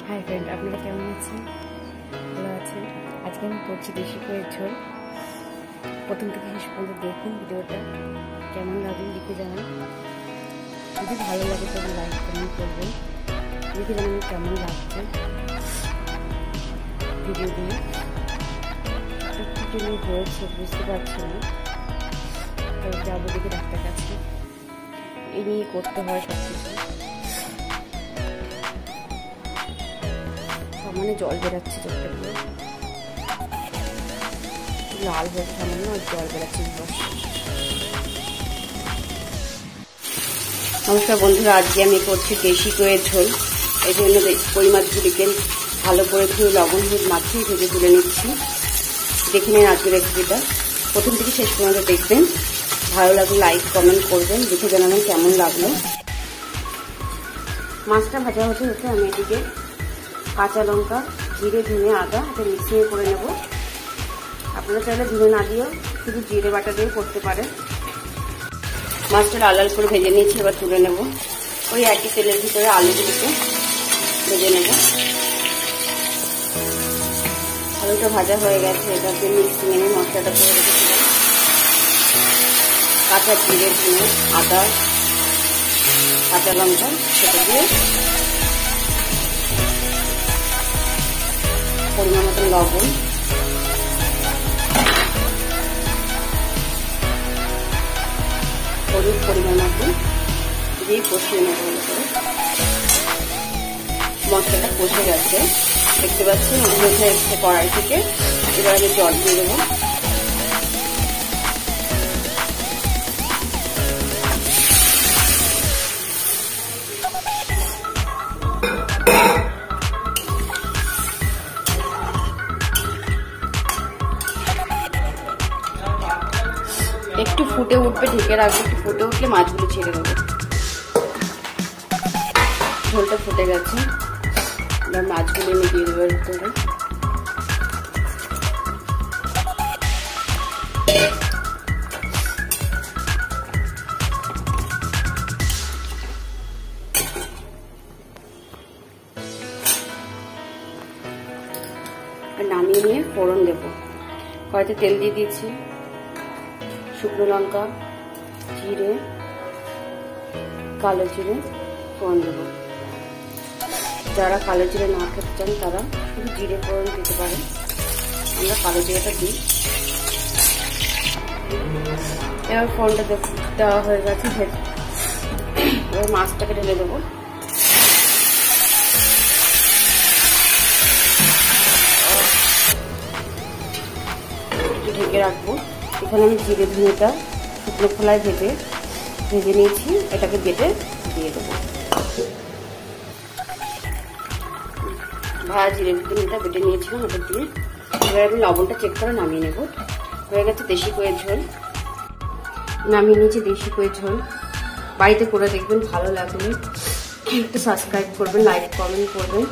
Hi friend, আপনারা কেমন আছেন? ভালো আছেন? আজকে আমি করছি দেশি কইয়ের ঝোল। প্রথম থেকে শেষ পর্যন্ত দেখুন ভিডিওটা, কেমন লাগবে লিখে জানান। যদি ভালো লাগে তবে লাইক কমেন্ট করবেন, লিখে জানান কেমন লাগছে ভিডিও দিয়ে। একটু নিয়ে হয়েছে বুঝতে পারছি না, তো যাবো দেখে ডাক্তার কাছে। এই নিয়ে করতে হয় সব কিছু। সামান্য জল বেরাচ্ছে, চোখটা দিয়ে লাল হয়ে সামান্য জল বেরাচ্ছে। নমস্কার বন্ধুরা, আজকে আমি করছি দেশি কইয়ের ঝোল। এই জন্য কই মাছগুলিকে ভালো করে ধুয়ে লবণ হলুদ মাখিয়ে ভেজে তুলে নিচ্ছি। দেখে নিন আজকের রেসিপিটা, প্রথম থেকে শেষ পর্যন্ত দেখবেন। ভালো লাগলে লাইক কমেন্ট করবেন, দেখে জানাবেন কেমন লাগলো। মাছটা ভাজা হতে হতে আমি এদিকে কাঁচা লঙ্কা, জিরে, ধনে, আদা এটা মিক্সিয়ে করে নেব। আপনারা চাইলে ধনে না দিয়েও শুধু জিরে বাটা দিয়ে করতে পারেন। মাছটা লাল লাল করে ভেজে নিয়েছি, এবার তুলে নেব। ওই একই তেলের ভিতরে আলুগুলিকে ভেজে নেব। আলুটা ভাজা হয়ে গেছে, এটাকে মিক্সি এনে মশলাটা করে রেখেছিলাম। কাঁচা জিরে, ধনে, আদা, কাঁচা লঙ্কা সেটা দিয়ে পরিমাণ মতো লবণ, হলুদ পরিমাণ মতো দিয়ে কষিয়ে নেব। মশলাটা কষে গেছে, দেখতে পাচ্ছি উঠে এসছে কড়াই থেকে। এবার আমি জল দিয়ে দেবো। একটু ফুটে উঠবে, ঢেকে রাখবো। একটু ফুটে উঠলে মাছগুলো ছেড়ে দেবো। ঝোলটা ফুটে গেছে, এবার মাছগুলো এনে দিয়ে দেবো ভিতরে। নামিয়ে নিয়ে ফোড়ন দেবো। কড়াইতে তেল দিয়ে দিয়েছি, শুকনো লঙ্কা, জিরে, কালো জিরে ফোড়ন দেবো। যারা কালো জিরে না খেতে চান তারা শুধু জিরে ফোড়ন দিতে পারেন, আমরা কালো জিরেটা দিই। এবার ফোড়নটা দেওয়া হয়ে গেছে, এবার মাছটাকে ঢেলে দেবো। ঢেকে রাখবো। এখানে আমি জিরে ধনেটা শুকনো খোলায় ভেজে নিয়েছি, এটাকে বেটে দিয়ে দেবো। ভাজা জিরে ধনেটা বেটে নিয়েছিলাম, ওটা দিয়ে এবার আমি লবণটা চেক করে নামিয়ে নেব। হয়ে গেছে দেশি কইয়ের ঝোল। নামিয়ে নিয়েছি দেশি কইয়ের ঝোল। বাড়িতে করে দেখবেন, ভালো লাগলে একটু সাবস্ক্রাইব করবেন, লাইক কমেন্ট করবেন।